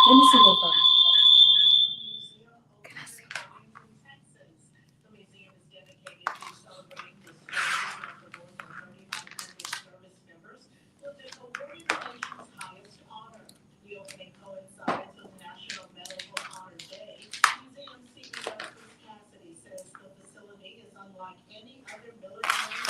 Let me see your phone. Can I see? The museum is dedicated to celebrating the stories of the more than 3,500 service members with the awarded the nation's highest honor. The opening coincides with National Medical Honor Day. Museum CEO Chris Cassidy says the facility is unlike any other military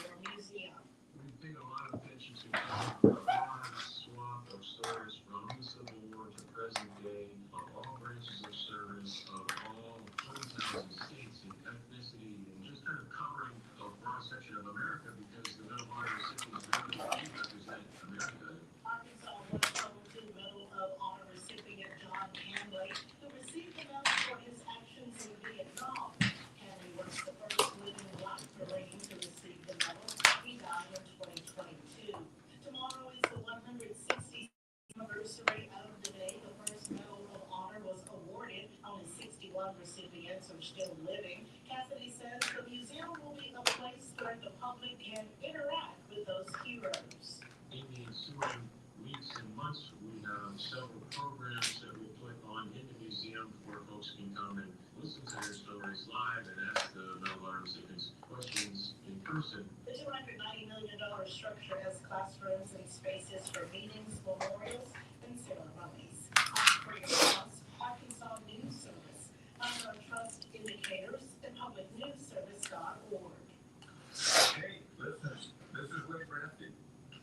or museum. We paid a lot of attention to a broad swath of stories from the Civil War to present day, of all branches of service, of all hometowns and states and ethnicity, and just kind of covering a broad section of America because the Medal of Honor recipients really do represent America. Arkansas was Level 2 Medal of Honor recipient John Hanley, who received the medal for his actions in Vietnam. Hanley was the first living Black Marine to receive the medal. He died in 2022. Tomorrow is the 160th anniversary of the day the first Medal of Honor was awarded. Only 61 recipients are still living. Cassidy says the museum will be a place where the public can interact with those heroes. In the ensuing weeks and months, we have several programs that we'll put on in the museum where folks can come and listen to their stories live and ask the Medal of Honor recipients questions in person. The $290 million structure has classrooms and spaces for meetings, memorials, and ceremonies. For your trust, Arkansas News Service, under trust indicators and publicnewsservice.org. Hey, listeners, this is Wade Bradford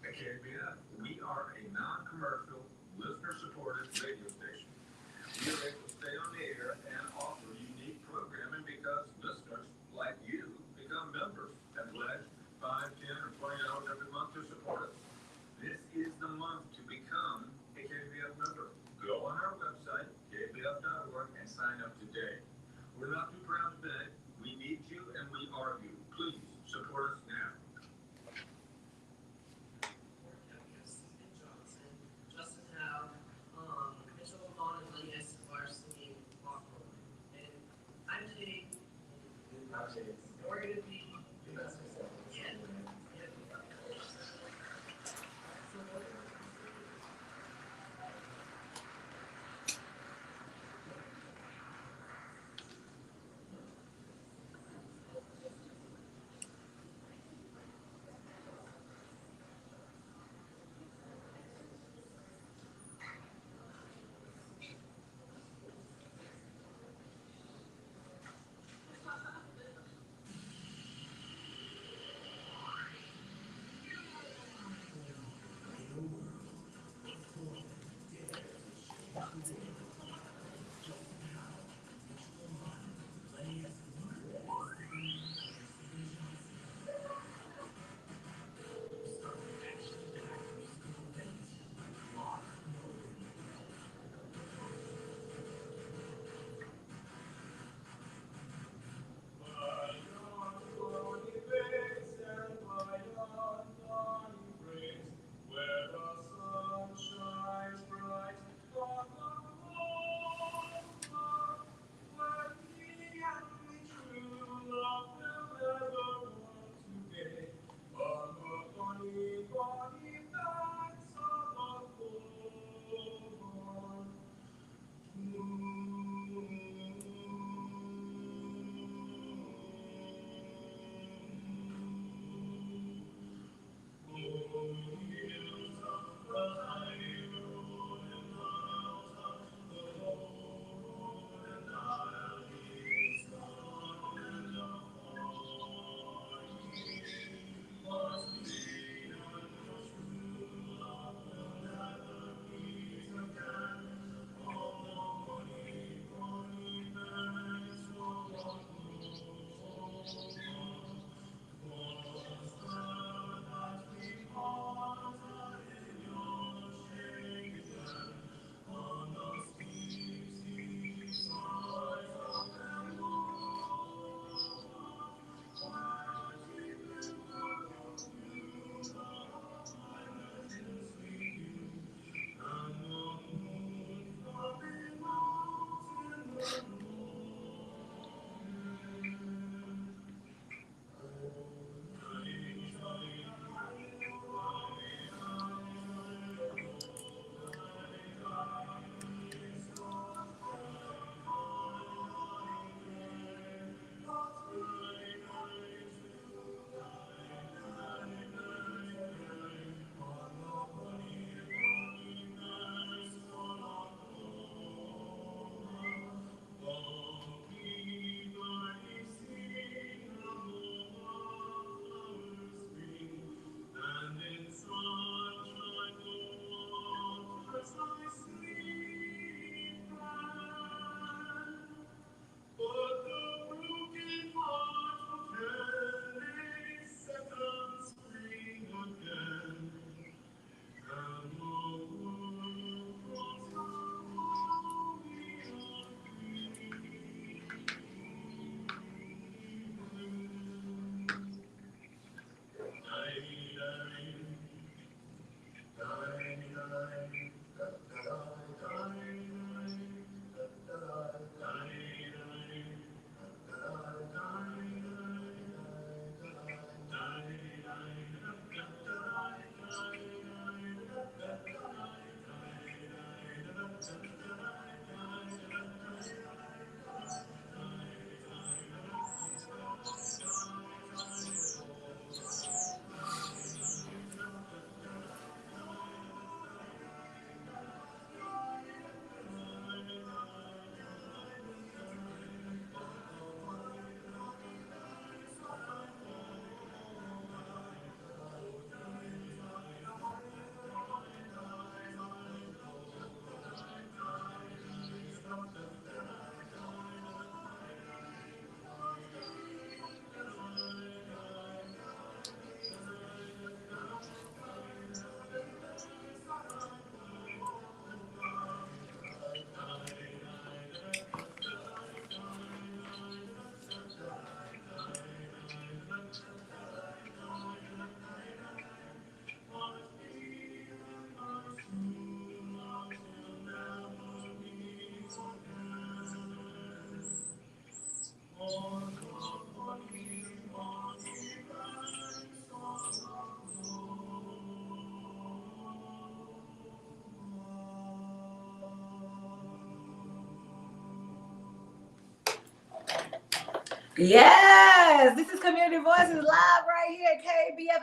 at KABF. We are a non-commercial, listener-supported radio station. We are able to stay on the air and offer unique programming because listeners like you become members and pledge $5, $10, or $20 every month to support us. This is the month to become a KBF member. Go on our website, kbf.org, and sign up today. We're not too proud to beg. We need you and we are you. Please support us now. Justin Howe, Mitchell Vaughn, and Denise are singing Walk Away. Yes, this is Community Voices live right here at KABF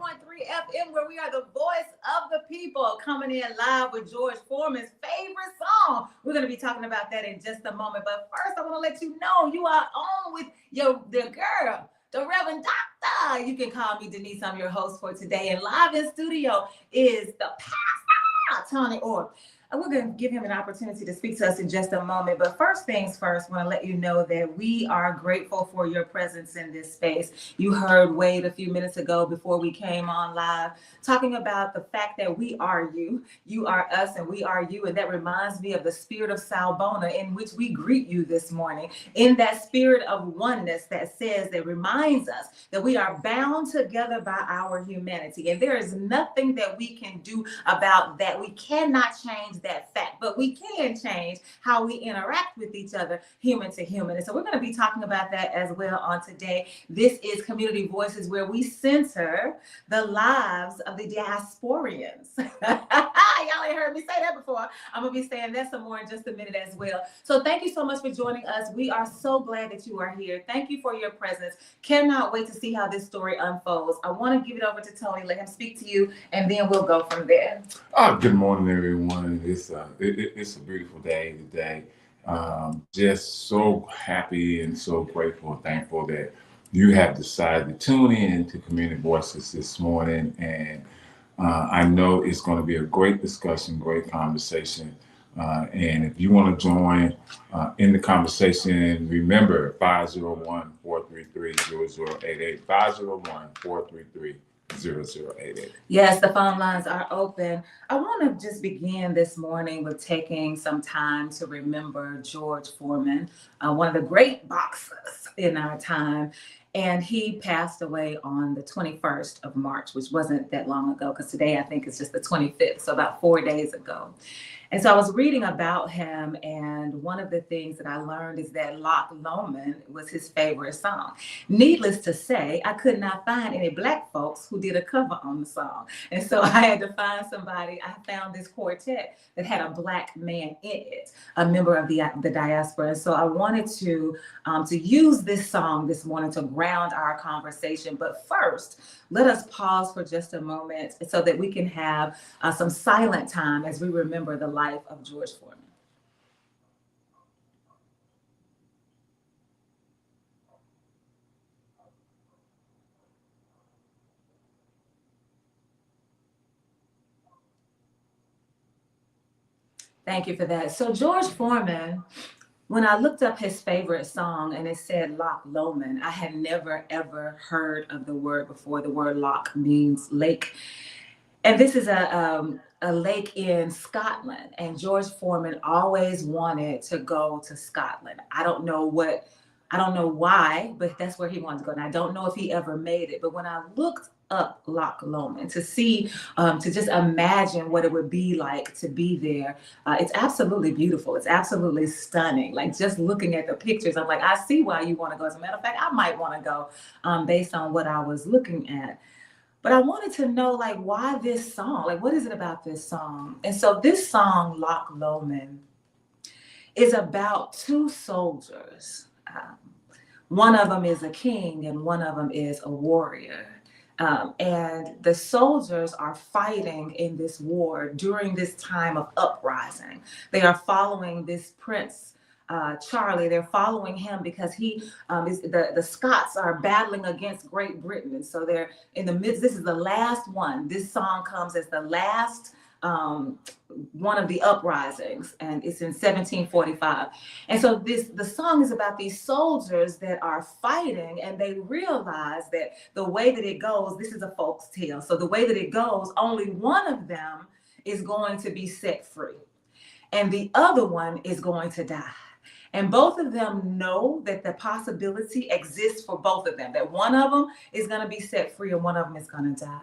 88.3 FM, where we are the voice of the people, coming in live with George Foreman's favorite song. We're going to be talking about that in just a moment. But first, I want to let you know you are on with the girl, the Reverend Doctor. You can call me Denise. I'm your host for today. And live in studio is the pastor, Toney Orr. And we're going to give him an opportunity to speak to us in just a moment. But first things first, I want to let you know that we are grateful for your presence in this space. You heard Wade a few minutes ago before we came on live talking about the fact that we are you are us, and we are you. And that reminds me of the spirit of Sawubona in which we greet you this morning, in that spirit of oneness that says, that reminds us that we are bound together by our humanity. And there is nothing that we can do about that. We cannot change that fact, but we can change how we interact with each other, human to human. And so we're going to be talking about that as well on today. This is Community Voices, where we center the lives of the Diasporians. Y'all ain't heard me say that before. I'm going to be saying that some more in just a minute as well. So thank you so much for joining us. We are so glad that you are here. Thank you for your presence. Cannot wait to see how this story unfolds. I want to give it over to Toney, let him speak to you, and then we'll go from there. Good morning, everyone. It's a beautiful day today. Just so happy and so grateful and thankful that you have decided to tune in to Community Voices this morning. And I know it's going to be a great discussion, great conversation. And if you want to join in the conversation, remember 501-433-0088, 501-433-0088. Yes, the phone lines are open. I want to just begin this morning with taking some time to remember George Foreman, one of the great boxers in our time. And he passed away on the 21st of March, which wasn't that long ago, because today I think it's just the 25th, so about 4 days ago. And so I was reading about him, and one of the things that I learned is that Loch Lomond was his favorite song. Needless to say, I could not find any Black folks who did a cover on the song. And so I had to find somebody. I found this quartet that had a Black man in it, a member of the diaspora. And so I wanted to use this song this morning to ground our conversation. But first, let us pause for just a moment so that we can have some silent time as we remember the life of George Foreman. Thank you for that. So George Foreman, when I looked up his favorite song and it said Loch Lomond, I had never, ever heard of the word before. The word loch means lake. And this is a lake in Scotland. And George Foreman always wanted to go to Scotland. I don't know why, but that's where he wanted to go. And I don't know if he ever made it. But when I looked up Loch Lomond to see, to just imagine what it would be like to be there, it's absolutely beautiful. It's absolutely stunning. Like, just looking at the pictures, I'm like, I see why you want to go. As a matter of fact, I might want to go based on what I was looking at. But I wanted to know, like, why this song? Like, what is it about this song? And so this song, Loch Lomond, is about two soldiers. One of them is a king and one of them is a warrior. And the soldiers are fighting in this war during this time of uprising. They are following this prince, Charlie. They're following him because he the Scots are battling against Great Britain. And so they're in the midst. This is the last one. This song comes as the last one of the uprisings, and it's in 1745. And so the song is about these soldiers that are fighting, and they realize that the way that it goes, this is a folk's tale. So the way that it goes, only one of them is going to be set free, and the other one is going to die. And both of them know that the possibility exists for both of them, that one of them is going to be set free and one of them is going to die.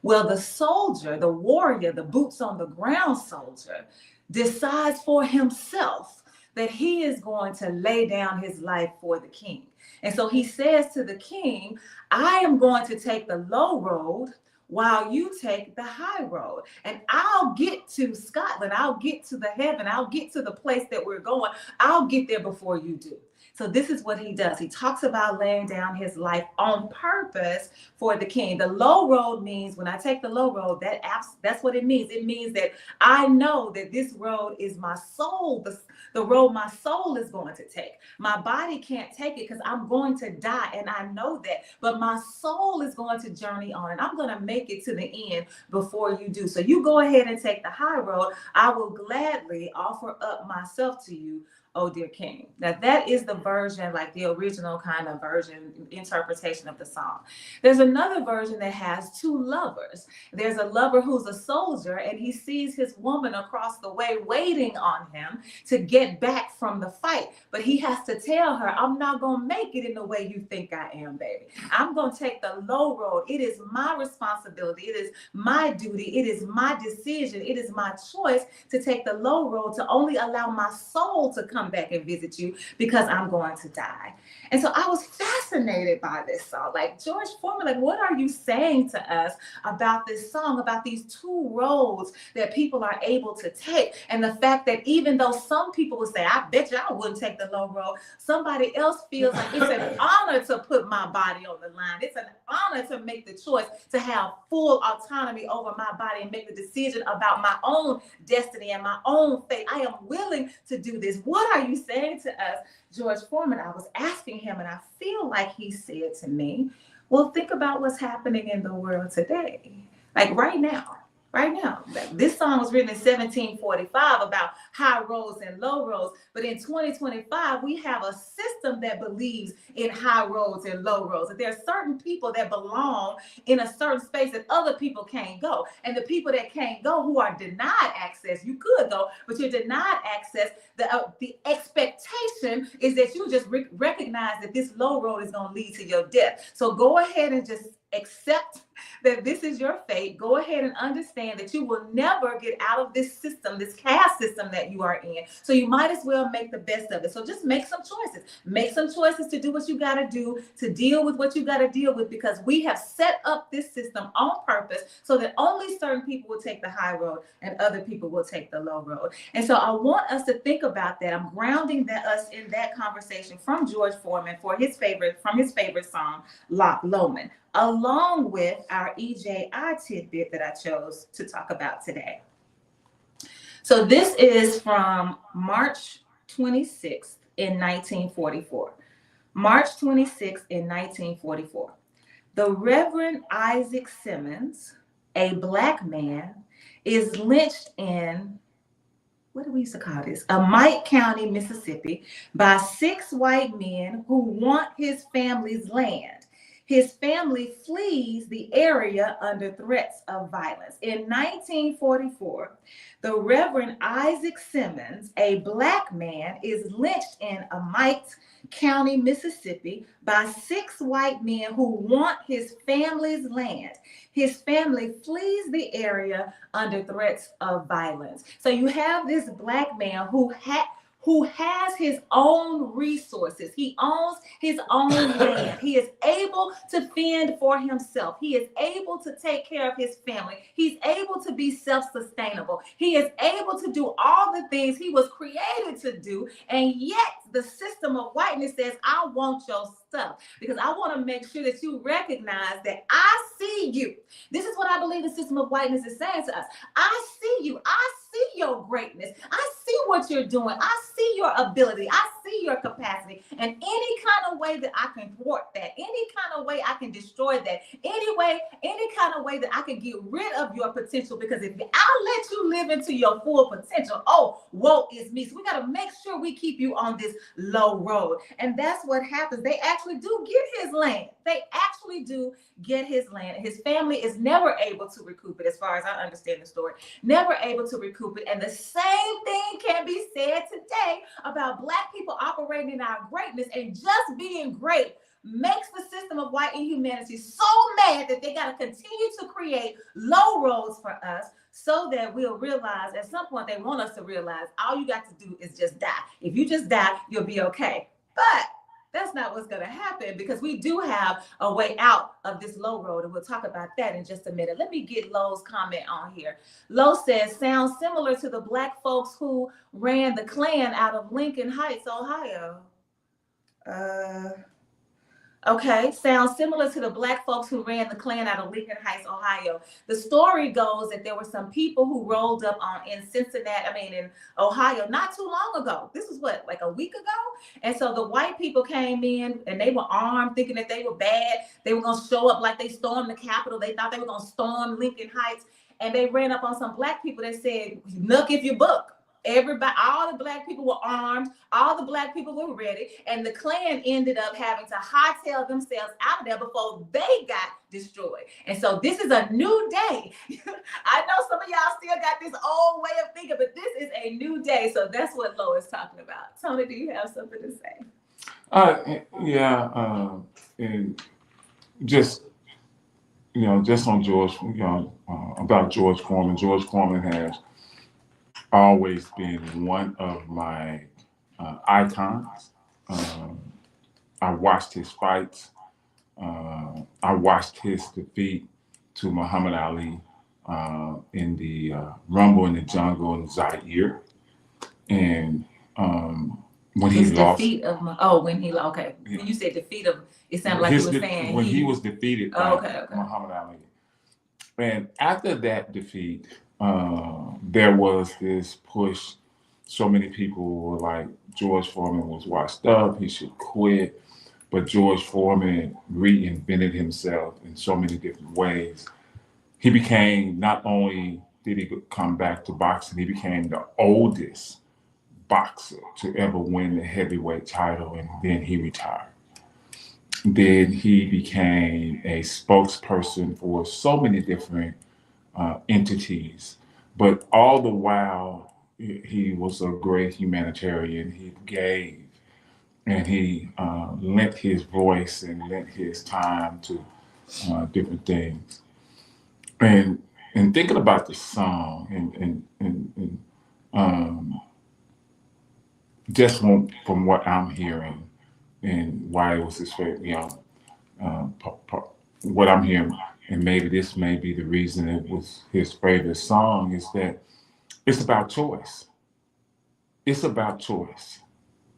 Well, the soldier, the warrior, the boots on the ground soldier, decides for himself that he is going to lay down his life for the king. And so he says to the king, I am going to take the low road while you take the high road. And I'll get to Scotland. I'll get to the heaven. I'll get to the place that we're going. I'll get there before you do. So this is what he does. He talks about laying down his life on purpose for the king. The low road means, when I take the low road, that's what it means. It means that I know that this road is my soul, the road my soul is going to take. My body can't take it because I'm going to die, and I know that. But my soul is going to journey on, and I'm going to make it to the end before you do. So you go ahead and take the high road. I will gladly offer up myself to you, oh dear king. Now that is the version, like the original kind of version, interpretation of the song. There's another version that has two lovers. There's a lover who's a soldier, and he sees his woman across the way waiting on him to get back from the fight. But he has to tell her, I'm not going to make it in the way you think I am, baby. I'm going to take the low road. It is my responsibility. It is my duty. It is my decision. It is my choice to take the low road, to only allow my soul to come back and visit you, because I'm going to die. And so I was fascinated by this song. Like, George Foreman, like, what are you saying to us about this song, about these two roads that people are able to take? And the fact that even though some people would say, I bet you I wouldn't take the low road, somebody else feels like it's an honor to put my body on the line. It's an honor to make the choice to have full autonomy over my body and make the decision about my own destiny and my own fate. I am willing to do this. What are you saying to us, George Foreman? I was asking him, and I feel like he said to me, well, think about what's happening in the world today. Like right now. This song was written in 1745 about high roads and low roads. But in 2025, we have a system that believes in high roads and low roads. That there are certain people that belong in a certain space that other people can't go. And the people that can't go, who are denied access, you could go, but you're denied access. The expectation is that you just recognize that this low road is going to lead to your death. So go ahead and just accept that this is your fate. Go ahead and understand that you will never get out of this system, this caste system that you are in. So you might as well make the best of it. So just make some choices. Make some choices to do what you got to do, to deal with what you got to deal with, because we have set up this system on purpose so that only certain people will take the high road and other people will take the low road. And so I want us to think about that. I'm grounding us in that conversation from George Foreman from his favorite song, Loch Lomond, along with our EJI tidbit that I chose to talk about today. So this is from March 26th in 1944. March 26th in 1944. The Reverend Isaac Simmons, a Black man, is lynched in, what do we used to call this? Amite County, Mississippi, by 6 white men who want his family's land. His family flees the area under threats of violence. In 1944, the Reverend Isaac Simmons, a Black man, is lynched in Amite County, Mississippi, by 6 white men who want his family's land. His family flees the area under threats of violence. So you have this Black man who has his own resources. He owns his own land. He is able to fend for himself. He is able to take care of his family. He's able to be self-sustainable. He is able to do all the things he was created to do. And yet the system of whiteness says, I want your stuff, because I want to make sure that you recognize that I see you. This is what I believe the system of whiteness is saying to us. I see you. I see your greatness. I see what you're doing. I see your ability. I see your capacity. And any kind of way that I can thwart that, any kind of way I can destroy that, any kind of way that I can get rid of your potential, because if I let you live into your full potential, oh, woe is me. So we got to make sure we keep you on this low road. And that's what happens. They actually do get his land. They actually do get his land. His family is never able to recoup it, as far as I understand the story, never able to recoup it. And the same thing can be said today about Black people operating in our greatness, and just being great makes the system of white inhumanity so mad that they got to continue to create low roads for us, so that we'll realize at some point, they want us to realize all you got to do is just die. If you just die, you'll be okay. But that's not what's going to happen, because we do have a way out of this low road, and we'll talk about that in just a minute. Let me get Lowe's comment on here. Lowe says, sounds similar to the Black folks who ran the Klan out of Lincoln Heights, Ohio. Okay, sounds similar to the Black folks who ran the Klan out of Lincoln Heights, Ohio. The story goes that there were some people who rolled up in Ohio not too long ago. This was what, like a week ago? And so the white people came in and they were armed, thinking that they were bad. They were gonna show up like they stormed the Capitol. They thought they were gonna storm Lincoln Heights. And they ran up on some Black people that said, "Look if you buck." Everybody, all the Black people were armed, all the Black people were ready, and the Klan ended up having to hightail themselves out of there before they got destroyed. And so this is a new day. I know some of y'all still got this old way of thinking, but this is a new day. So that's what Lo is talking about. Tony, do you have something to say? And just just on George, about George Foreman. George Foreman has always been one of my icons. I watched his fights. I watched his defeat to Muhammad Ali in the Rumble in the Jungle in Zaire. And when he lost. Defeat of when he lost. Okay. When you said defeat of, it sounded like you were saying when he was defeated by okay. Muhammad Ali. And after that defeat, there was this push. So many people were like, George Foreman was washed up, he should quit. But George Foreman reinvented himself in so many different ways. He became, not only did he come back to boxing, he became the oldest boxer to ever win the heavyweight title, and then he retired. Then he became a spokesperson for so many different entities, but all the while he was a great humanitarian. He gave, and he lent his voice and lent his time to different things. And thinking about the song, and just from what I'm hearing and why it was his favorite, what I'm hearing, and maybe this may be the reason it was his favorite song, is that it's about choice. It's about choice.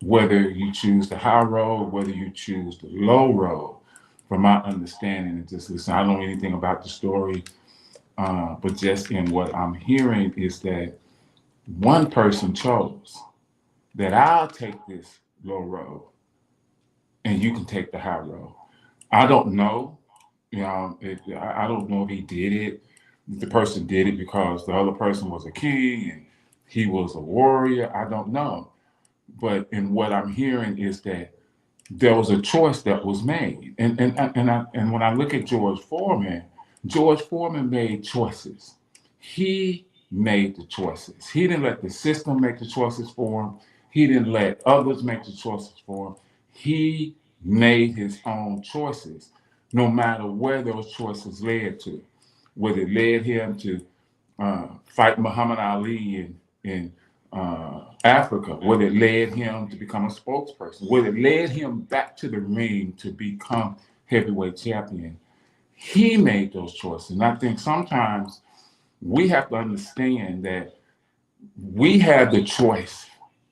Whether you choose the high road, whether you choose the low road, from my understanding, and just listen, I don't know anything about the story, but just in what I'm hearing is that one person chose that I'll take this low road and you can take the high road. I don't know. I don't know if he did it. The person did it because the other person was a king and he was a warrior. I don't know. But in what I'm hearing is that there was a choice that was made. And when I look at George Foreman made choices. He made the choices. He didn't let the system make the choices for him. He didn't let others make the choices for him. He made his own choices, no matter where those choices led to. Whether it led him to fight Muhammad Ali in Africa, whether it led him to become a spokesperson, whether it led him back to the ring to become heavyweight champion. He made those choices. And I think sometimes we have to understand that we have the choice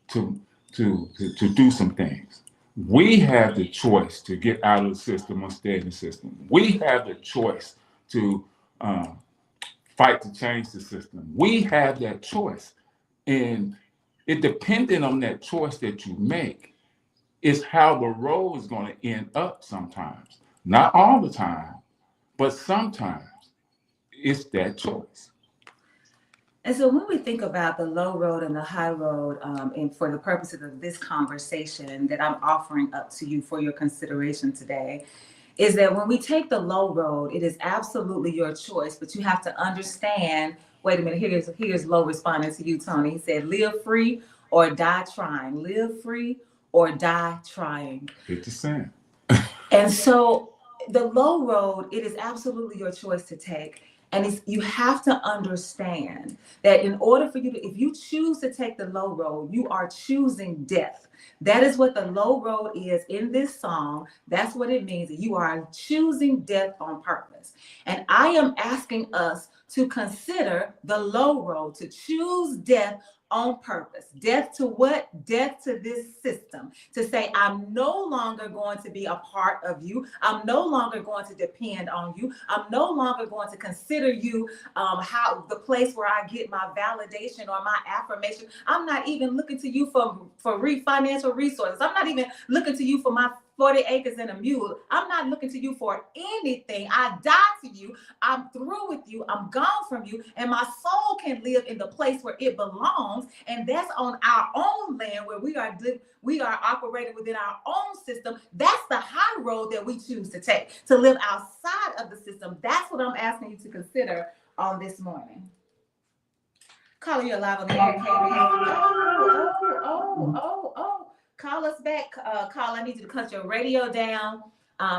to do some things. We have the choice to get out of the system or stay in the system. We have the choice to fight to change the system. We have that choice. And it depending on that choice that you make is how the road is going to end up sometimes. Not all the time, but sometimes it's that choice. And so when we think about the low road and the high road, and for the purposes of this conversation that I'm offering up to you for your consideration today, is that when we take the low road, it is absolutely your choice, but you have to understand, wait a minute, here's Lo responding to you, Tony. He said, live free or die trying. Live free or die trying. 50 Cent. And so the low road, it is absolutely your choice to take. And you have to understand that in order for you to, if you choose to take the low road, you are choosing death. That is what the low road is in this song. That's what it means. You are choosing death on purpose. And I am asking us to consider the low road, to choose death on purpose. Death to what? Death to this system. To say, I'm no longer going to be a part of you. I'm no longer going to depend on you. I'm no longer going to consider you how the place where I get my validation or my affirmation. I'm not even looking to you for financial resources. I'm not even looking to you for my 40 acres and a mule. I'm not looking to you for anything. I died to you. I'm through with you. I'm gone from you. And my soul can live in the place where it belongs. And that's on our own land where we are operating within our own system. That's the high road that we choose to take, to live outside of the system. That's what I'm asking you to consider on this morning. Caller, you're live on the air, KABF. Oh. Call us back. Call, I need you to cut your radio down.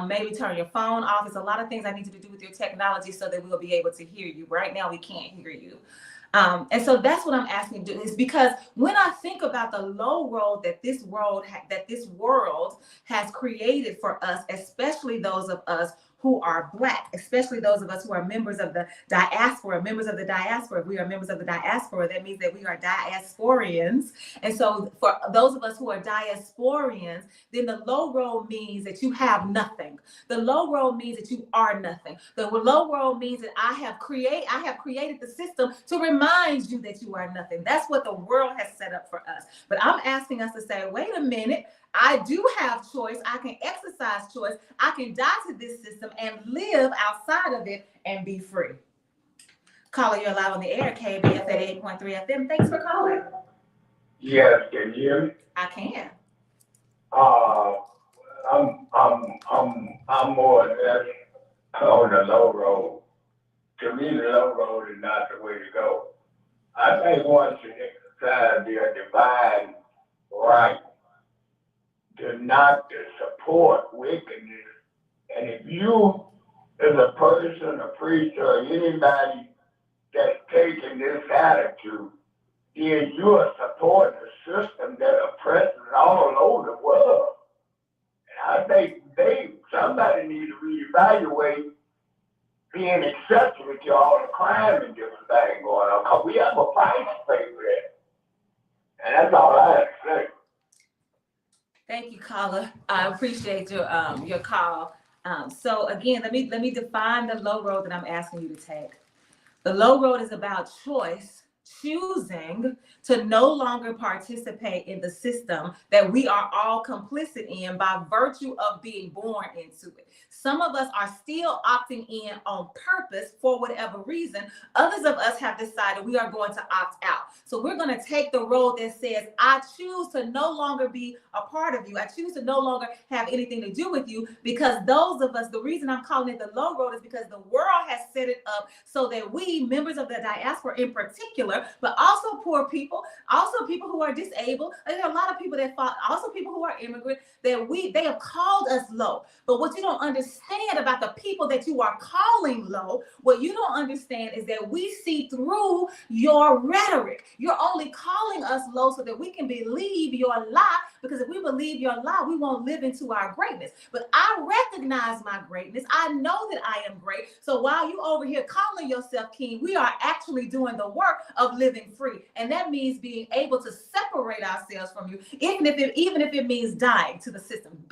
Maybe turn your phone off. There's a lot of things I need you to do with your technology so that we'll be able to hear you. Right now, we can't hear you. And so that's what I'm asking you to do, is because when I think about the low road that this world has created for us, especially those of us who are Black, especially those of us who are members of the diaspora. If we are members of the diaspora, that means that we are Diasporians. And so for those of us who are Diasporians, then the low road means that you have nothing. The low road means that you are nothing. The low road means that I have created the system to remind you that you are nothing. That's what the world has set up for us. But I'm asking us to say, wait a minute, I do have choice. I can exercise choice. I can die to this system and live outside of it and be free. Caller, you're live on the air, KABF at 8.3 FM. Thanks for calling. Yes, can you hear me? I can. I'm more or less on the low road. To me, the low road is not the way to go. I think once you exercise your divine right to not to support wickedness, and if you, as a person, a preacher, or anybody that's taking this attitude, then you are supporting a system that oppresses all over the world. And I think somebody needs to reevaluate being accepted with all the crime and different things going on, because we have a price to pay for that. And that's all I have to say. Thank you, caller. I appreciate your call. So again, let me define the low road that I'm asking you to take. The low road is about choice, choosing to no longer participate in the system that we are all complicit in by virtue of being born into it. Some of us are still opting in on purpose for whatever reason. Others of us have decided we are going to opt out. So we're going to take the road that says, I choose to no longer be a part of you. I choose to no longer have anything to do with you, because those of us, the reason I'm calling it the low road is because the world has set it up so that we, members of the diaspora in particular, but also poor people, also people who are disabled, there are a lot of people that fall, also people who are immigrant, that they have called us low. But what you don't understand about the people that you are calling low, what you don't understand is that we see through your rhetoric. You're only calling us low so that we can believe your lie, because if we believe your lie, we won't live into our greatness. But I recognize my greatness. I know that I am great. So while you over here calling yourself king, we are actually doing the work of living free. And that means being able to separate ourselves from you, even if it means dying to the system.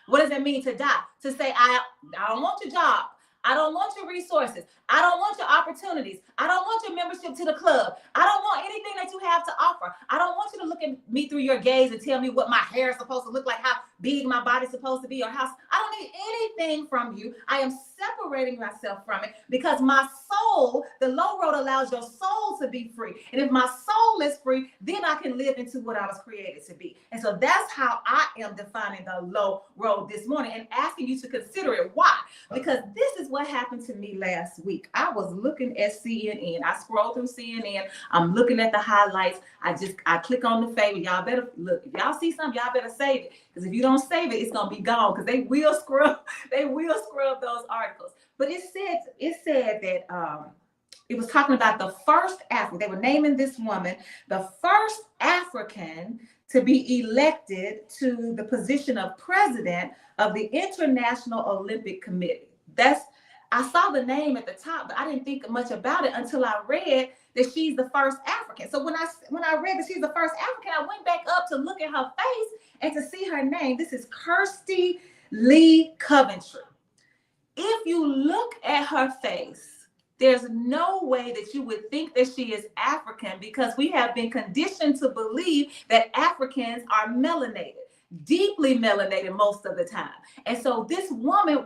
What does that mean to die? To say, I don't want your job. I don't want your resources. I don't want your opportunities. I don't want your membership to the club. I don't want anything that you have to offer. I don't want you to look at me through your gaze and tell me what my hair is supposed to look like, how big my body's supposed to be, or how. I don't need anything from you. I am separating myself from it, because my soul, the low road allows your soul to be free. And if my soul is free, then I can live into what I was created to be. And so that's how I am defining the low road this morning and asking you to consider it. Why? Because this is what happened to me last week. I was looking at CNN. I scrolled through CNN. I'm looking at the highlights. I click on the favorite. Y'all better look. If y'all see something, y'all better save it. Because if you don't save it, it's gonna be gone. Because they will scrub those articles. But it said that it was talking about the first African. They were naming this woman the first African to be elected to the position of president of the International Olympic Committee. I saw the name at the top, but I didn't think much about it until I read that she's the first African. So when I read that she's the first African, I went back up to look at her face and to see her name. This is Kirsty Lee Coventry. If you look at her face, there's no way that you would think that she is African, because we have been conditioned to believe that Africans are melanated, deeply melanated most of the time. And so this woman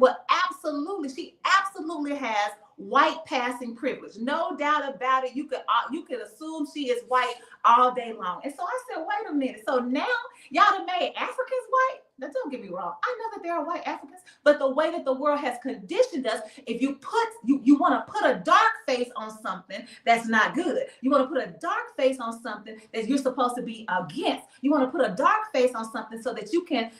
she absolutely has white passing privilege. No doubt about it. You could assume she is white all day long. And so I said, wait a minute. So now y'all done made Africans white? Now don't get me wrong. I know that there are white Africans, but the way that the world has conditioned us, if you want to put a dark face on something that's not good. You want to put a dark face on something that you're supposed to be against. You want to put a dark face on something so that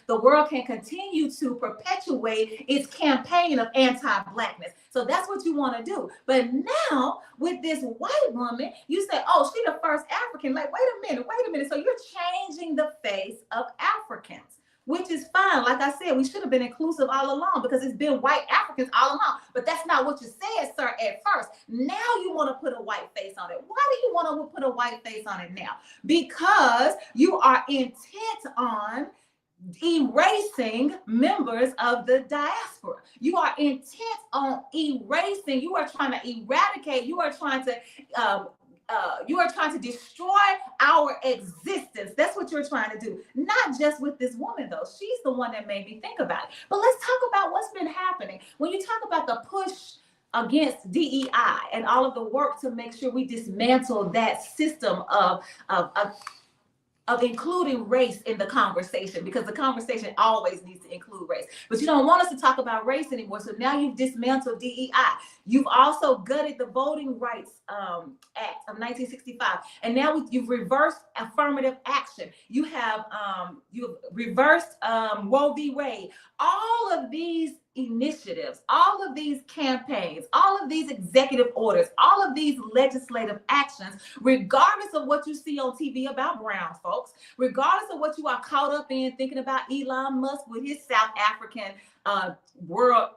the world can continue to perpetuate its campaign of anti-blackness. So that's what you want to do. But now with this white woman, you say, oh, she's the first African. Like, wait a minute. So you're changing the face of Africans, which is fine. Like I said, we should have been inclusive all along, because it's been white Africans all along. But that's not what you said, sir, at first. Now you want to put a white face on it. Why do you want to put a white face on it now? Because you are intent on erasing members of the diaspora. You are intent on erasing. You are trying to eradicate. You are trying to destroy our existence. That's what you're trying to do. Not just with this woman, though. She's the one that made me think about it. But let's talk about what's been happening. When you talk about the push against DEI and all of the work to make sure we dismantle that system of including race in the conversation, because the conversation always needs to include race. But you don't want us to talk about race anymore. So now you've dismantled DEI. You've also gutted the Voting Rights Act of 1965. And now you've reversed affirmative action. You've reversed Roe v. Wade. All of these initiatives, all of these campaigns, all of these executive orders, all of these legislative actions, regardless of what you see on TV about brown folks, regardless of what you are caught up in thinking about Elon Musk with his South African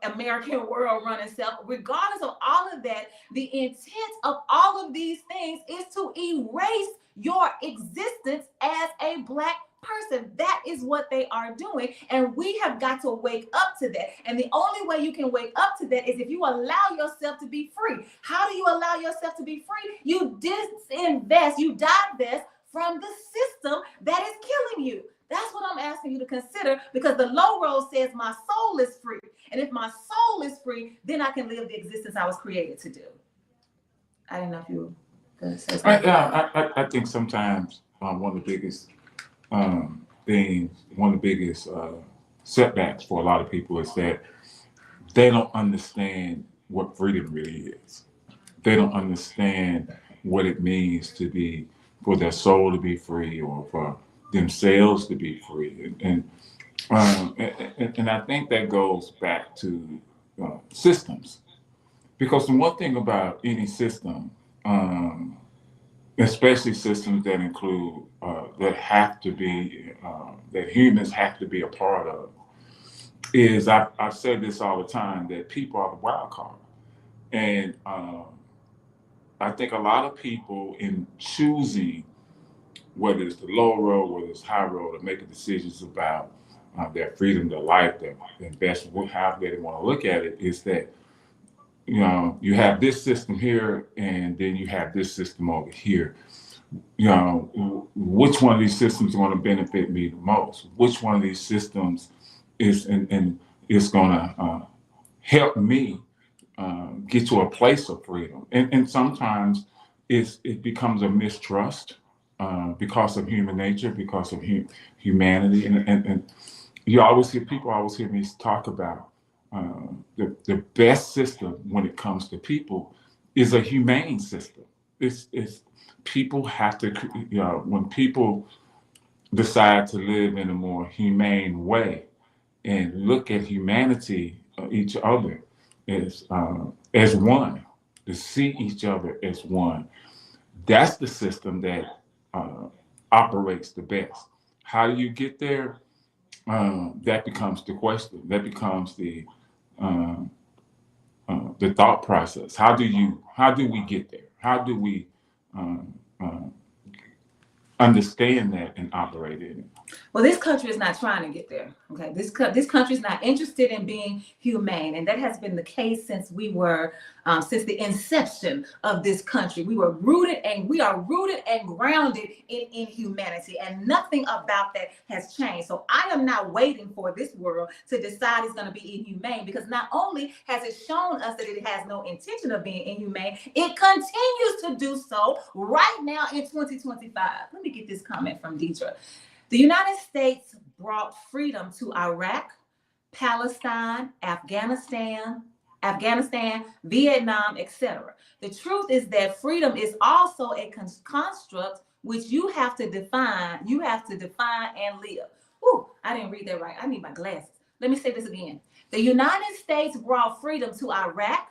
American world running self, regardless of all of that, the intent of all of these things is to erase your existence as a Black person. That is what they are doing, and we have got to wake up to that. And the only way you can wake up to that is if you allow yourself to be free. How do you allow yourself to be free? You disinvest, you divest from the system that is killing you. That's what I'm asking you to consider, because the low road says my soul is free, and if my soul is free, then I can live the existence I was created to do. I didn't know if you were going to say something. I think sometimes one of the biggest setbacks for a lot of people is that they don't understand what freedom really is. They don't understand what it means for their soul to be free, or for themselves to be free. And I think that goes back to systems. Because the one thing about any system, especially systems that include that humans have to be a part of, is I've said this all the time, that people are the wild card. And I think a lot of people, in choosing whether it's the low road, whether it's high road, or making decisions about their freedom, their life, their investment, however they want to look at it, is that you have this system here, and then you have this system over here. Which one of these systems is going to benefit me the most? Which one of these systems is going to help me get to a place of freedom? And sometimes it becomes a mistrust because of human nature, because of humanity. And people always hear me talk about the best system when it comes to people is a humane system. It's people have to, when people decide to live in a more humane way and look at humanity, each other as one, to see each other as one, that's the system that operates the best. How do you get there? That becomes the question. That becomes the the thought process. How do we get there? How do we um, understand that and operate in it? Well, this country is not trying to get there. Okay, this country is not interested in being humane, and that has been the case since since the inception of this country. We are rooted and grounded in humanity, and nothing about that has changed. So I am not waiting for this world to decide it's going to be inhumane, because not only has it shown us that it has no intention of being inhumane, it continues to do so right now in 2025. Let me get this comment from Deidre. The United States brought freedom to Iraq, Palestine, Afghanistan, Vietnam, etc. The truth is that freedom is also a construct which you have to define. You have to define and live. Ooh, I didn't read that right. I need my glasses. Let me say this again. The United States brought freedom to Iraq,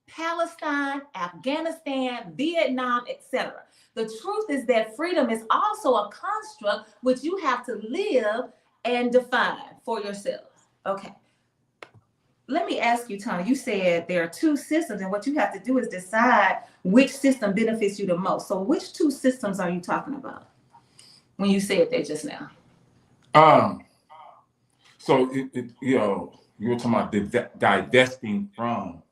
Palestine, Afghanistan, Vietnam, etc. The truth is that freedom is also a construct which you have to live and define for yourselves. Okay. Let me ask you, Toney, you said there are two systems, and what you have to do is decide which system benefits you the most. So which two systems are you talking about when you said that just now? So you were talking about divesting from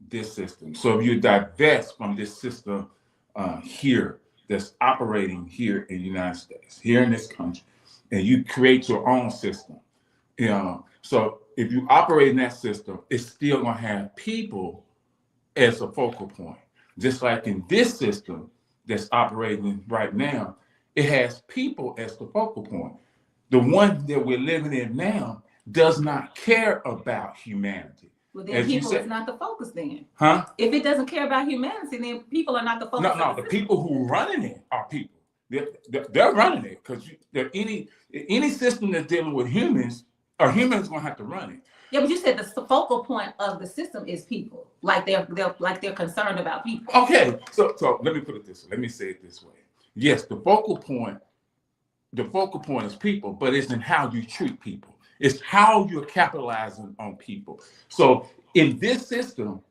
this system. So if you divest from this system here that's operating here in the United States, here in this country, and you create your own system, so if you operate in that system, it's still going to have people as a focal point. Just like in this system that's operating right now, it has people as the focal point. The one that we're living in now does not care about humanity. Well, then people is not the focus then. Huh? If it doesn't care about humanity, then people are not the focus. No, the people who are running it are people. They're running it, because any system that's dealing with humans, or humans going to have to run it. Yeah, but you said the focal point of the system is people. Like they're concerned about people. Okay, so let me put it this way. Let me say it this way. Yes, the focal point is people, but it's in how you treat people. It's how you're capitalizing on people. So in this system,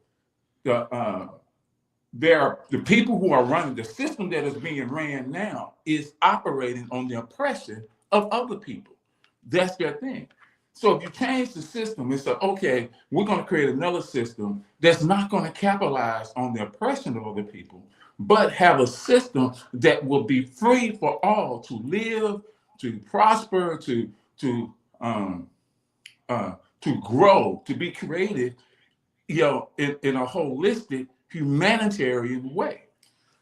there are the people who are running the system that is being ran now is operating on the oppression of other people. That's their thing. So if you change the system and say, okay, we're going to create another system that's not going to capitalize on the oppression of other people, but have a system that will be free for all to live, to prosper, to grow, to be created, in a holistic, humanitarian way.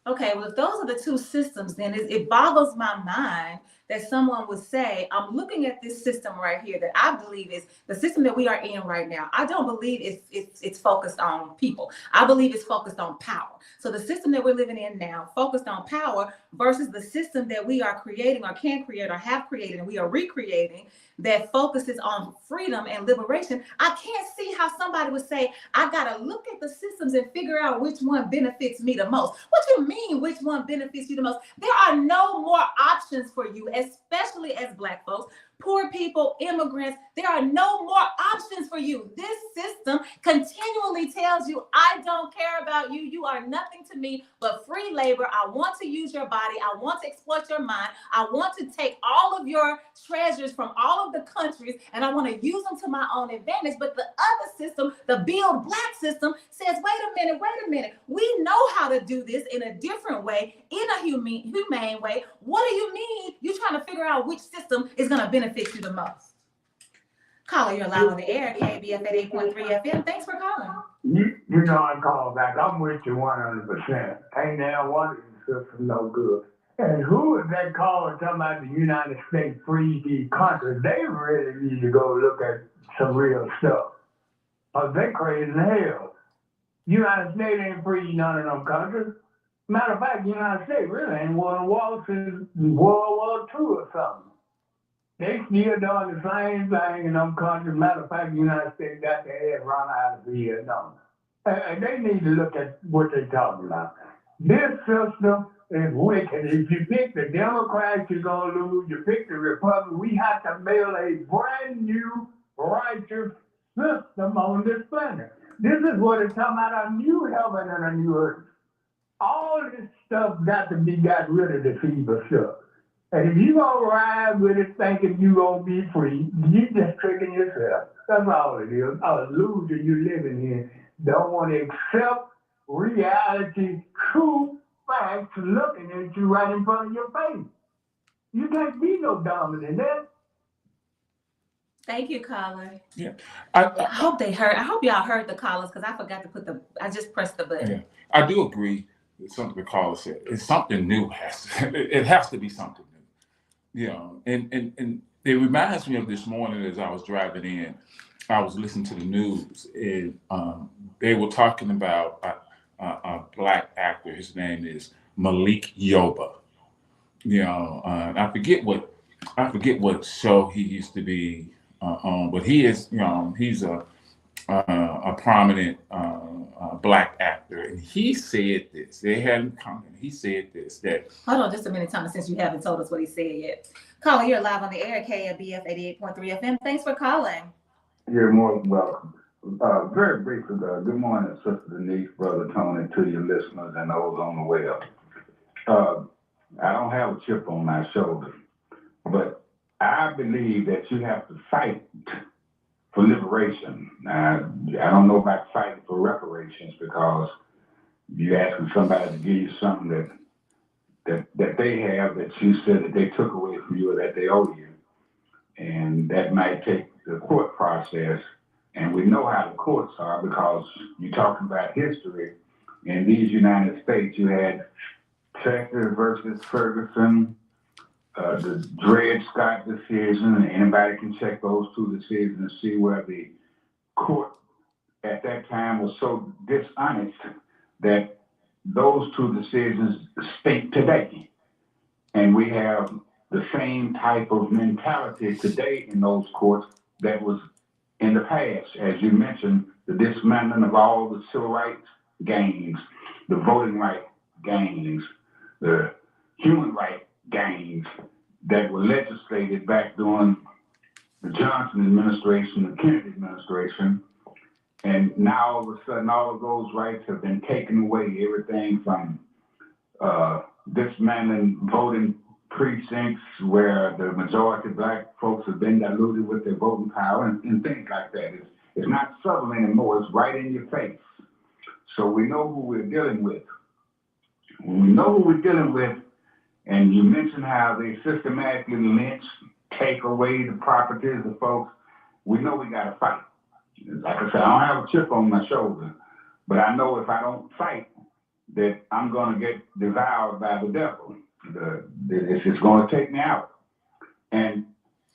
Okay, well, if those are the two systems, then it boggles my mind that someone would say, I'm looking at this system right here that I believe is the system that we are in right now. I don't believe it's focused on people. I believe it's focused on power. So the system that we're living in now, focused on power, versus the system that we are creating or can create or have created and we are recreating that focuses on freedom and liberation. I can't see how somebody would say, I got to look at the systems and figure out which one benefits me the most. What do you mean, which one benefits you the most? There are no more options for you, especially as Black folks, poor people, immigrants. There are no more options for you. This system continually tells you, I don't care about you. You are nothing to me but free labor. I want to use your body. I want to exploit your mind. I want to take all of your treasures from all of the countries, and I want to use them to my own advantage. But the other system, the Build Black system, says, wait a minute. We know how to do this in a different way, in a humane way. What do you mean? You're trying to figure out which system is going to benefit you the most. Caller, you're live on the air, KABF at 8.3 FM. Thanks for calling. You know I call back. I'm with you 100%. Ain't now one of these systems no good. And who is that caller talking about the United States free these countries? They really need to go look at some real stuff. They crazy as hell. United States ain't free none of them countries. Matter of fact, the United States really ain't won a war since World War II or something. They still doing the same thing in them countries. Matter of fact, the United States got their head run out of Vietnam. And they need to look at what they're talking about. This system is wicked. If you pick the Democrats, you're going to lose. You pick the Republicans. We have to build a brand new righteous system on this planet. This is what it's talking about, a new heaven and a new earth. All this stuff got to be got rid of, the fever stuff. And if you gonna ride with it thinking you gonna be free, you just tricking yourself. That's all it is. A illusion you living in. Don't want to accept reality, true facts looking at you right in front of your face. You can't be no dumber than that. Thank you, caller. Yeah. I hope they heard. I hope y'all heard the callers because I forgot to put I just pressed the button. Yeah. I do agree with something the caller said. It's something new. It has to be something new. You know, and it reminds me of this morning as I was driving in. I was listening to the news, and they were talking about a black actor. His name is Malik Yoba. You know, I forget what show he used to be on, but he is, you know, he's a prominent black actor, and he said this. They hadn't come. He said this that. Hold on just a minute, Thomas, since you haven't told us what he said yet. Caller, you're live on the air at KABF 88.3 FM. Thanks for calling. You're more than welcome. Very briefly, good morning, Sister Denise, Brother Toney, to your listeners and those on the web. I don't have a chip on my shoulder, but I believe that you have to fight for liberation. Now, I don't know about fighting for reparations, because you're asking somebody to give you something that they have that you said that they took away from you or that they owe you. And that might take the court process. And we know how the courts are, because you're talking about history. In these United States, you had Texas versus Ferguson, the Dred Scott decision, and anybody can check those two decisions and see where the court at that time was so dishonest that those two decisions stink today. And we have the same type of mentality today in those courts that was in the past. As you mentioned, the dismantling of all the civil rights gains, the voting rights gains, the human rights gains that were legislated back during the Johnson administration, the Kennedy administration. And now all of a sudden, all of those rights have been taken away. Everything from dismantling voting precincts where the majority of black folks have been diluted with their voting power and things like that. It's not subtle anymore. It's right in your face. So we know who we're dealing with. When we know who we're dealing with, and you mentioned how they systematically lynch, take away the properties of folks, we know we got to fight. Like I said, I don't have a chip on my shoulder, but I know if I don't fight, that I'm going to get devoured by the devil. It's just going to take me out. And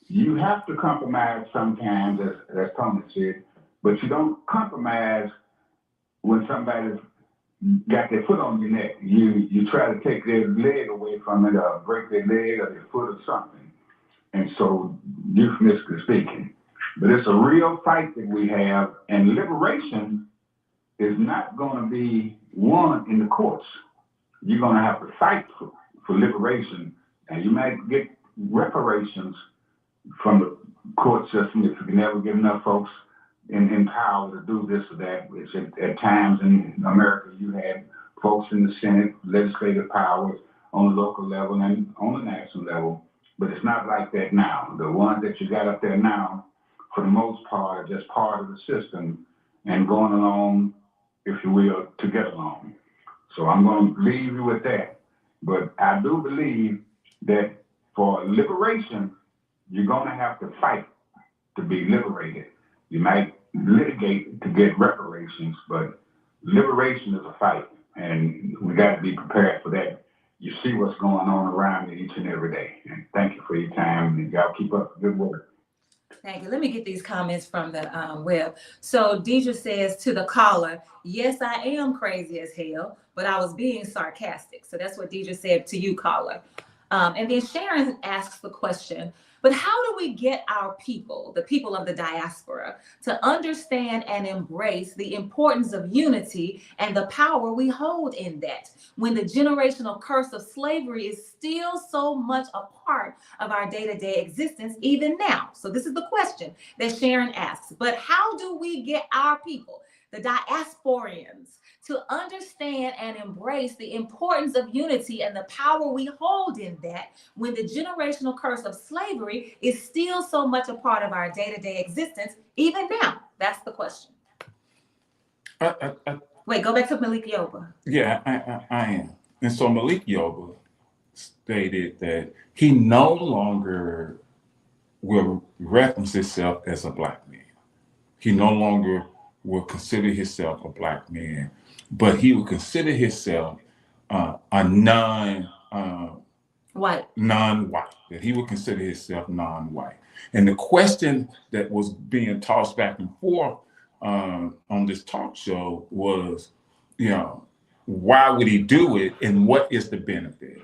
you have to compromise sometimes, as Tony said, but you don't compromise when somebody's got their foot on your neck. You try to take their leg away from it, or break their leg or their foot or something. And so, euphemistically speaking. But it's a real fight that we have, and liberation is not going to be won in the courts. You're going to have to fight for liberation, and you might get reparations from the court system if you can never get enough folks in power to do this or that. Which at times in America, you had folks in the Senate, legislative powers on the local level and on the national level, but it's not like that now. The ones that you got up there now, for the most part, are just part of the system and going along, if you will, to get along. So I'm going to leave you with that. But I do believe that for liberation, you're going to have to fight to be liberated. You might litigate to get reparations, but liberation is a fight, and we got to be prepared for that. You see what's going on around me each and every day. And thank you for your time, and y'all keep up the good work. Thank you. Let me get these comments from the web. So Deidre says to the caller, yes, I am crazy as hell, but I was being sarcastic. So that's what Deidre said to you, caller. And then Sharon asks the question, but how do we get our people, the people of the diaspora, to understand and embrace the importance of unity and the power we hold in that, when the generational curse of slavery is still so much a part of our day-to-day existence even now? So this is the question that Sharon asks. But how do we get our people the Diasporians, to understand and embrace the importance of unity and the power we hold in that when the generational curse of slavery is still so much a part of our day-to-day existence, even now? That's the question. Wait, go back to Malik Yoba. Yeah, I am. And so Malik Yoba stated that he no longer will reference himself as a black man. He no longer will consider himself a black man, but he will consider himself a White. non-white. That he would consider himself non-white. And the question that was being tossed back and forth on this talk show was, why would he do it, and what is the benefit?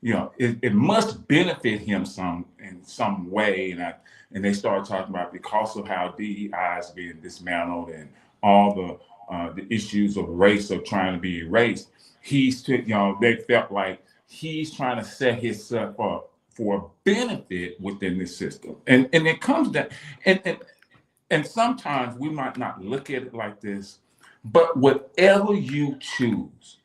It must benefit him in some way, and they started talking about because of how DEI is being dismantled and all the issues of race are trying to be erased. They felt like he's trying to set himself up for a benefit within this system, and it comes down, and sometimes we might not look at it like this, but whatever you choose,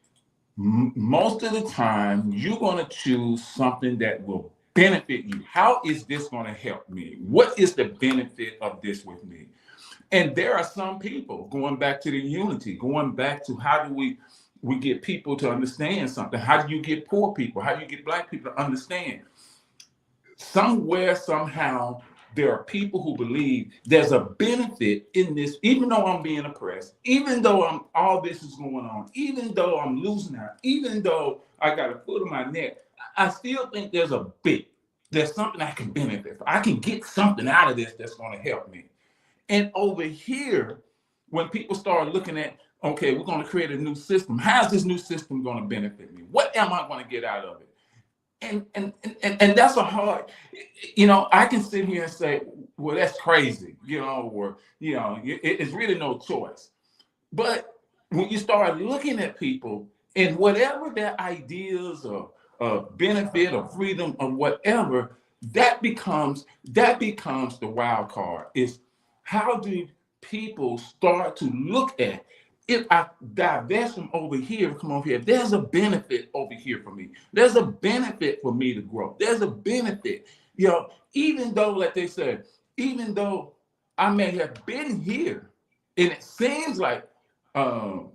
most of the time you're going to choose something that will benefit you. How is this going to help me? What is the benefit of this with me? And there are some people, going back to the unity, going back to how do we get people to understand something? How do you get poor people? How do you get black people to understand? Somewhere, somehow, there are people who believe there's a benefit in this, even though I'm being oppressed, even though all this is going on, even though I'm losing out, even though I got a foot on my neck, I still think there's something I can benefit from. I can get something out of this that's going to help me. And over here, when people start looking at, okay, we're going to create a new system. How's this new system going to benefit me? What am I going to get out of it? And that's a hard, I can sit here and say, well, that's crazy, or, it's really no choice. But when you start looking at people and whatever their ideas of benefit or freedom or whatever, that becomes the wild card. Is how do people start to look at, if I divest from over here, come over here, there's a benefit over here for me. There's a benefit for me to grow. There's a benefit, even though, like they said, even though I may have been here, and it seems like I'm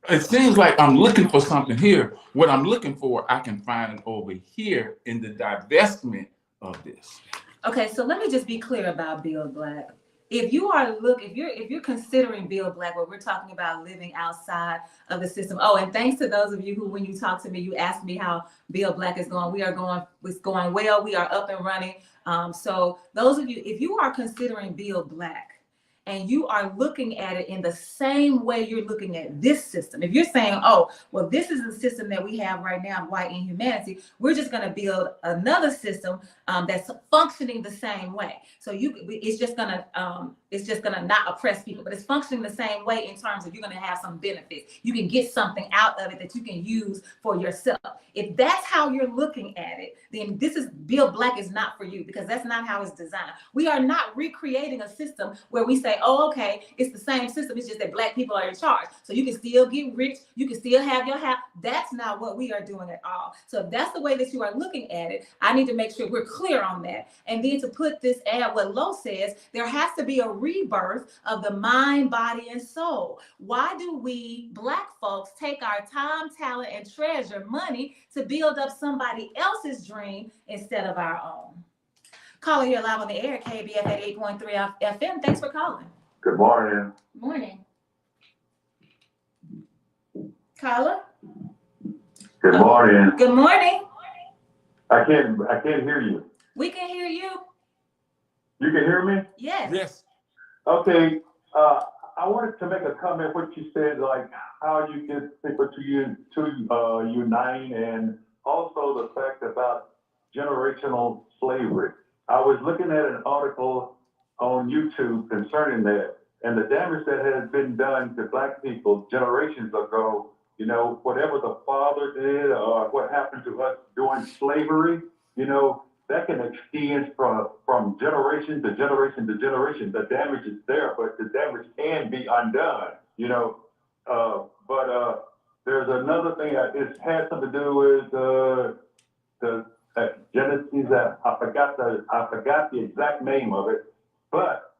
looking for something here. What I'm looking for, I can find it over here in the divestment of this. Okay, so let me just be clear about Bill Black. If you're considering Bill Black, where we're talking about living outside of the system. Oh, and thanks to those of you who, when you talk to me, you asked me how Bill Black is going. It's going well. We are up and running. So those of you, if you are considering Bill Black and you are looking at it in the same way you're looking at this system, if you're saying, oh, well, this is the system that we have right now, white inhumanity, we're just going to build another system that's functioning the same way. So it's just gonna not oppress people, but it's functioning the same way in terms of you're gonna have some benefits. You can get something out of it that you can use for yourself. If that's how you're looking at it, then Bill Black is not for you, because that's not how it's designed. We are not recreating a system where we say, oh, okay, it's the same system. It's just that black people are in charge. So you can still get rich. You can still have your house. That's not what we are doing at all. So if that's the way that you are looking at it, I need to make sure we're clear on that. And then to put this at what Lo says, there has to be a rebirth of the mind, body, and soul. Why do we black folks take our time, talent, and treasure, money, to build up somebody else's dream instead of our own? Caller, you're live on the air, KABF at 8.3 FM. Thanks for calling. Good morning. Morning. Caller? Good morning. Good morning. I can't hear you. We can hear you. You can hear me? Yes. Yes. Okay. I wanted to make a comment what you said, like how you get people to unite, and also the fact about generational slavery. I was looking at an article on YouTube concerning that, and the damage that has been done to black people generations ago. Whatever the father did or what happened to us during slavery, that can extend from generation to generation to generation. The damage is there, but the damage can be undone, you know. But there's another thing that this has something to do with the Genesis. I forgot the exact name of it, but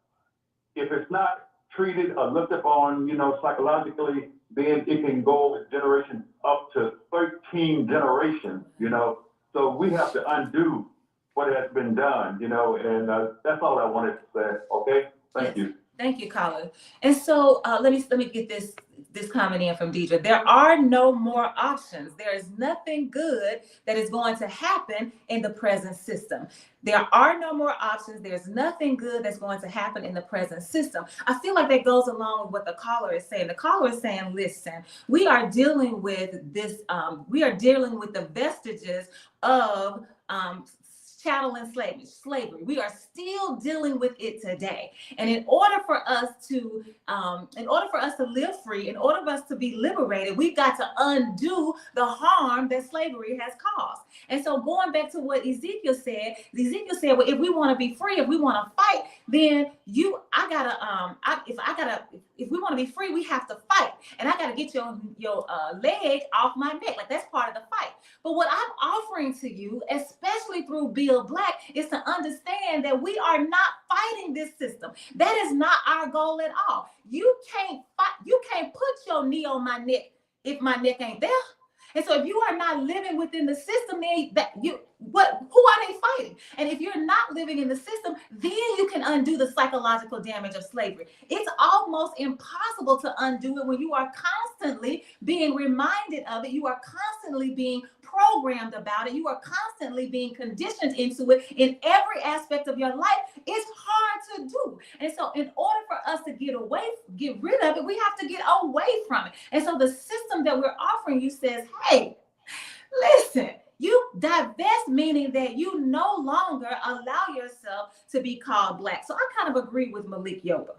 if it's not treated or looked upon, you know, psychologically, then it can go with generations up to 13 generations, you know. So we have to undo what has been done, you know, and that's all I wanted to say. Okay, thank you. Thank you, Colin. And so let me get this comment in from Deidre. There are no more options. There is nothing good that is going to happen in the present system. There are no more options. There's nothing good that's going to happen in the present system. I feel like that goes along with what the caller is saying. The caller is saying, listen, we are dealing with this, we are dealing with the vestiges of chattel enslavement, slavery. We are still dealing with it today. And in order for us to live free, in order for us to be liberated, we've got to undo the harm that slavery has caused. And so going back to what Ezekiel said, well, if we want to be free, if we want to fight, then if we want to be free, we have to fight. And I got to get your leg off my neck. Like, that's part of the fight. But what I'm offering to you, especially through Bill Black, is to understand that we are not fighting this system. That is not our goal at all. You can't fight. You can't put your knee on my neck if my neck ain't there. And so if you are not living within the system, then who are they fighting? And if you're not living in the system, then you can undo the psychological damage of slavery. It's almost impossible to undo it when you are constantly being reminded of it. You are constantly being programmed about it. You are constantly being conditioned into it in every aspect of your life. It's hard to do. And so in order for us to get rid of it, we have to get away from it. And so the system that we're offering you says, hey, listen, you divest, meaning that you no longer allow yourself to be called Black. So I kind of agree with Malik Yoba,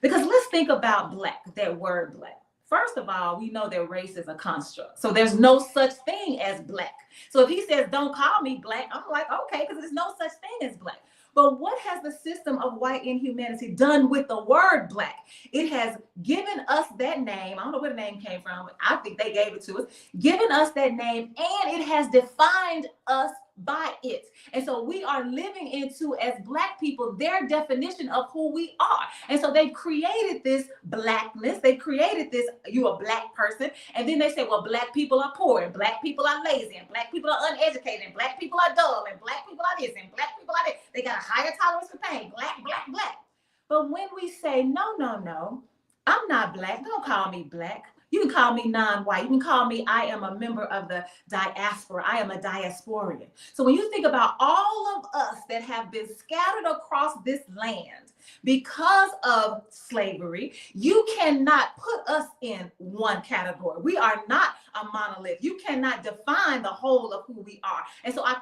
because let's think about Black, that word Black. First of all, we know that race is a construct. So there's no such thing as Black. So if he says, don't call me Black, I'm like, okay, because there's no such thing as Black. But what has the system of white inhumanity done with the word Black? It has given us that name. I don't know where the name came from, but I think they gave it to us, given us that name, and it has defined us by it. And so we are living into, as Black people, their definition of who we are. And so they created this Blackness. They created this, you a Black person. And then they say, well, Black people are poor, and Black people are lazy, and Black people are uneducated, and Black people are dull, and Black people are this, and Black people are that. They got a higher tolerance for pain. Black, Black, Black. But when we say, no, I'm not Black. Don't call me Black. You can call me non-white. You can call me, I am a member of the diaspora. I am a Diasporian. So when you think about all of us that have been scattered across this land because of slavery, you cannot put us in one category. We are not a monolith. You cannot define the whole of who we are. And so I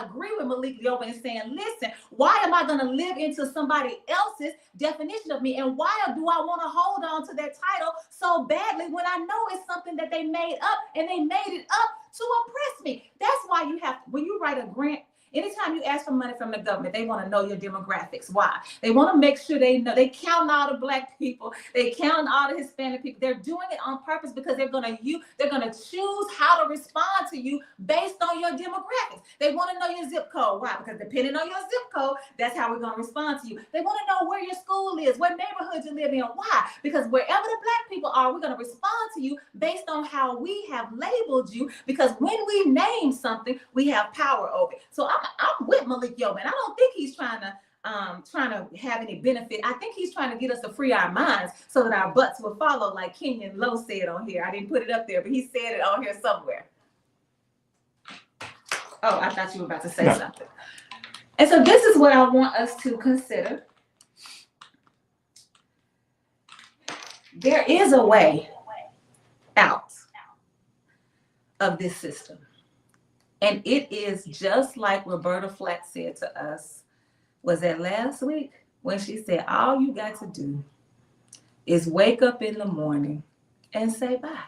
agree with Malik Yoba in saying, listen, why am I going to live into somebody else's definition of me? And why do I want to hold on to that title so badly when I know it's something that they made up, and they made it up to oppress me? That's why you have, when you write a grant, anytime you ask for money from the government, they want to know your demographics. Why? They want to make sure they know. They count all the Black people. They count all the Hispanic people. They're doing it on purpose because they're going to choose how to respond to you based on your demographics. They want to know your zip code. Why? Because depending on your zip code, that's how we're going to respond to you. They want to know where your school is, what neighborhood you live in. Why? Because wherever the Black people are, we're going to respond to you based on how we have labeled you, because when we name something, we have power over it. So I'm with Malik Yoba, and I don't think he's trying to have any benefit. I think he's trying to get us to free our minds so that our butts will follow, like Kenyon Lowe said on here. I didn't put it up there, but he said it on here somewhere. Oh, I thought you were about to say something. And so this is what I want us to consider. There is a way out of this system. And it is just like Roberta Flack said to us, was that last week, when she said, all you got to do is wake up in the morning and say bye.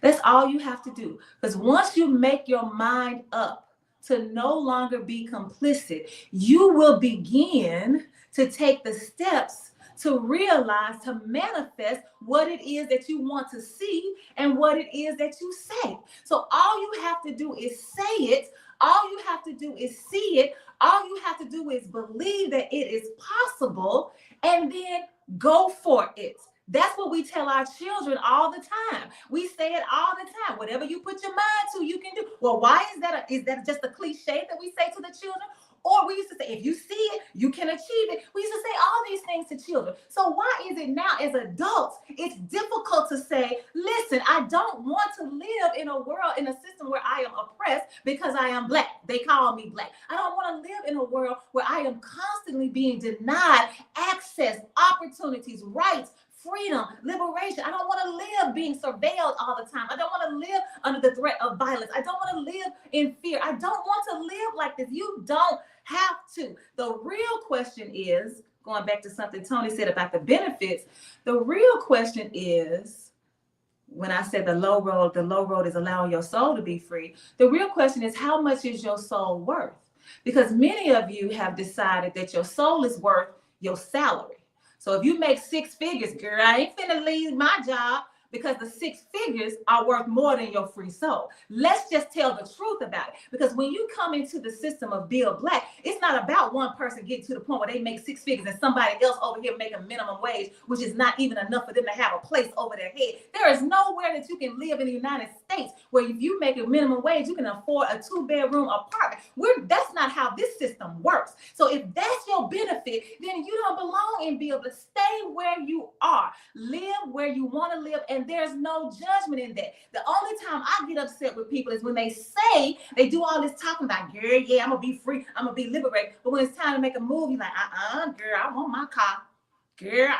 That's all you have to do. Because once you make your mind up to no longer be complicit. You will begin to take the steps to realize, to manifest what it is that you want to see and what it is that you say. So all you have to do is say it. All you have to do is see it. All you have to do is believe that it is possible and then go for it. That's what we tell our children all the time. We say it all the time. Whatever you put your mind to, you can do. Well, why is that? Is that just a cliche that we say to the children? Or we used to say, if you see it, you can achieve it. We used to say all these things to children. So why is it now as adults, it's difficult to say, listen, I don't want to live in a world, in a system where I am oppressed because I am Black. They call me Black. I don't want to live in a world where I am constantly being denied access, opportunities, rights, freedom, liberation. I don't want to live being surveilled all the time. I don't want to live under the threat of violence. I don't want to live in fear. I don't want to live like this. You don't have to. The real question is, going back to something Toney said about the benefits, the real question is, when I said the low road is allowing your soul to be free, the real question is, how much is your soul worth? Because many of you have decided that your soul is worth your salary. So if you make 6 figures, girl, I ain't finna leave my job because the 6 figures are worth more than your free soul. Let's just tell the truth about it. Because when you come into the system of Bill Black, it's not about one person getting to the point where they make 6 figures and somebody else over here making minimum wage, which is not even enough for them to have a place over their head. There is nowhere that you can live in the United States where if you make a minimum wage, you can afford a 2-bedroom apartment. That's not how this system works. So if that's your benefit, then you don't belong in Bill Black. Stay where you are. Live where you want to live, and there's no judgment in that. The only time I get upset with people is when they say, they do all this talking about, girl, yeah, I'm gonna be free, I'm gonna be liberated. But when it's time to make a move, you're like, girl, I want my car. Girl,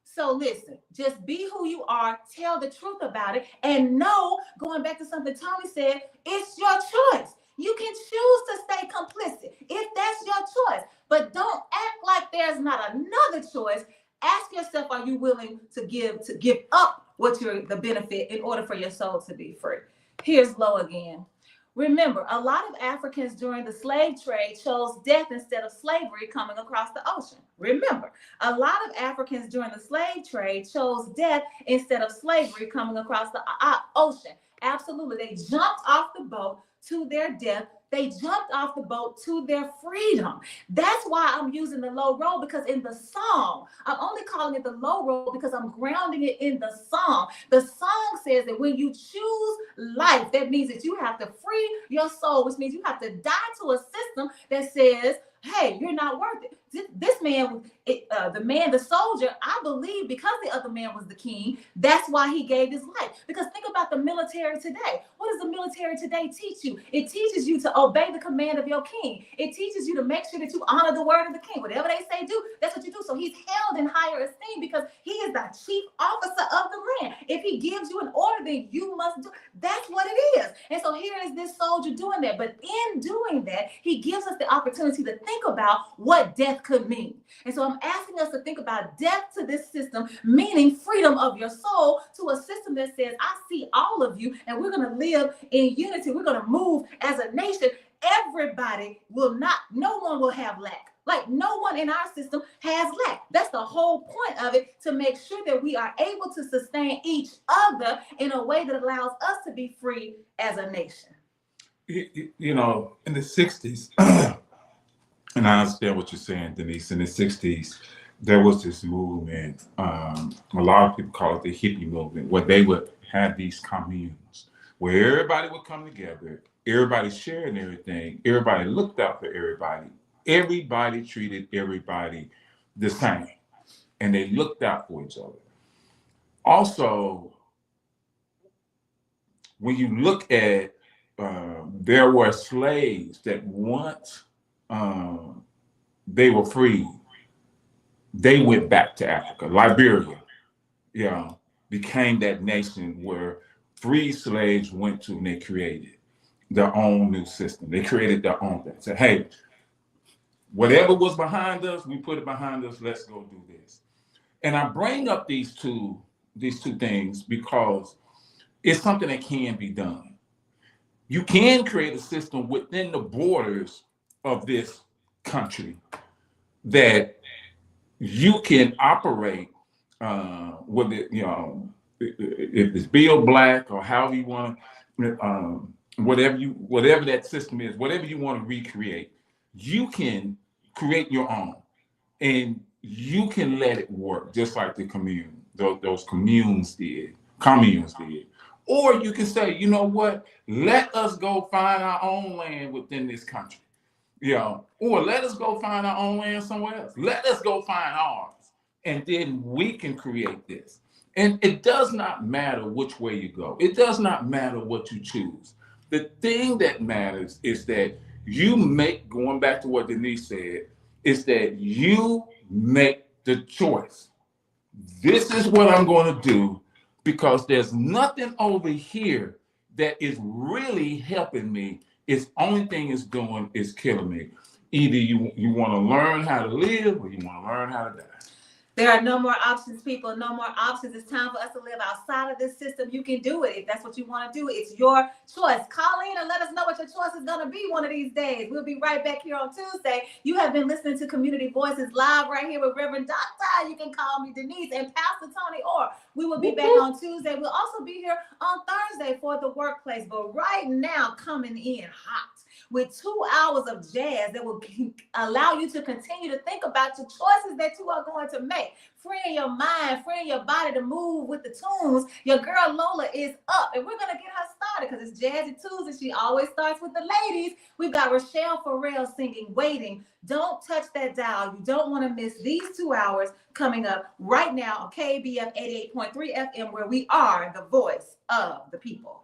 So listen, just be who you are, tell the truth about it, and know, going back to something Toney said, it's your choice. You can choose to stay complicit if that's your choice, but don't act like there's not another choice. Ask yourself, are you willing to give up the benefit in order for your soul to be free? Here's Low again. Remember, a lot of Africans during the slave trade chose death instead of slavery coming across the ocean. Remember, a lot of Africans during the slave trade chose death instead of slavery coming across the ocean. Absolutely. They jumped off the boat to their death. They jumped off the boat to their freedom. That's why I'm using the low road, because in the song, I'm only calling it the low road because I'm grounding it in the song. The song says that when you choose life, that means that you have to free your soul, which means you have to die to a system that says, hey, you're not worth it. This man, the soldier, I believe because the other man was the king, that's why he gave his life. Because think about the military today. What does the military today teach you? It teaches you to obey the command of your king. It teaches you to make sure that you honor the word of the king. Whatever they say do, that's what you do. So he's held in higher esteem because he is the chief officer of the land. If he gives you an order, then you must do. That's what it is. And so here is this soldier doing that. But in doing that, he gives us the opportunity to think about what death could mean. And so I'm asking us to think about death to this system, meaning freedom of your soul, to a system that says, I see all of you and we're going to live in unity. We're going to move as a nation. Everybody will not, no one will have lack. Like no one in our system has lack. That's the whole point of it, to make sure that we are able to sustain each other in a way that allows us to be free as a nation. You know, in the 60s, and I understand what you're saying, Denise, in the 60s, there was this movement, a lot of people call it the hippie movement, where they would have these communes, where everybody would come together, everybody sharing everything, everybody looked out for everybody treated everybody the same, and they looked out for each other. Also, when you look at, there were slaves that once they were free, they went back to Africa. Liberia, became that nation where free slaves went to, and they created their own new system. They created their own thing. Said, hey, whatever was behind us, we put it behind us. Let's go do this. And I bring up these two things because it's something that can be done. you can create a system within the borders of this country that you can operate with it, if it's Bill Black or however you want to, whatever that system is, whatever you want to recreate, you can create your own, and you can let it work just like the those communes did. Or you can say, you know what? Let us go find our own land within this country. Or let us go find our own land somewhere else. Let us go find ours. And then we can create this. And it does not matter which way you go. It does not matter what you choose. The thing that matters is that you make, going back to what Denise said, is that you make the choice. This is what I'm going to do, because there's nothing over here that is really helping me. It's only thing it's doing is killing me. Either you want to learn how to live, or you want to learn how to die. There are no more options, people. No more options. It's time for us to live outside of this system. You can do it if that's what you want to do. It's your choice. Call in and let us know what your choice is going to be one of these days. We'll be right back here on Tuesday. You have been listening to Community Voices live right here with Reverend Doctor. You can call me Denise and Pastor Toney Orr. We will be back on Tuesday. We'll also be here on Thursday for the workplace. But right now, coming in hot with 2 hours of jazz that will allow you to continue to think about your choices that you are going to make. Freeing your mind, freeing your body to move with the tunes. Your girl Lola is up, and we're going to get her started because it's Jazzy Tuesday. She always starts with the ladies. We've got Rochelle Farrell singing Waiting. Don't touch that dial. You don't want to miss these 2 hours coming up right now on KABF 88.3 FM, where we are the voice of the people.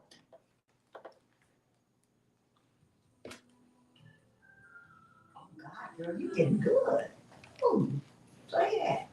Girl, you getting good. Ooh, go ahead.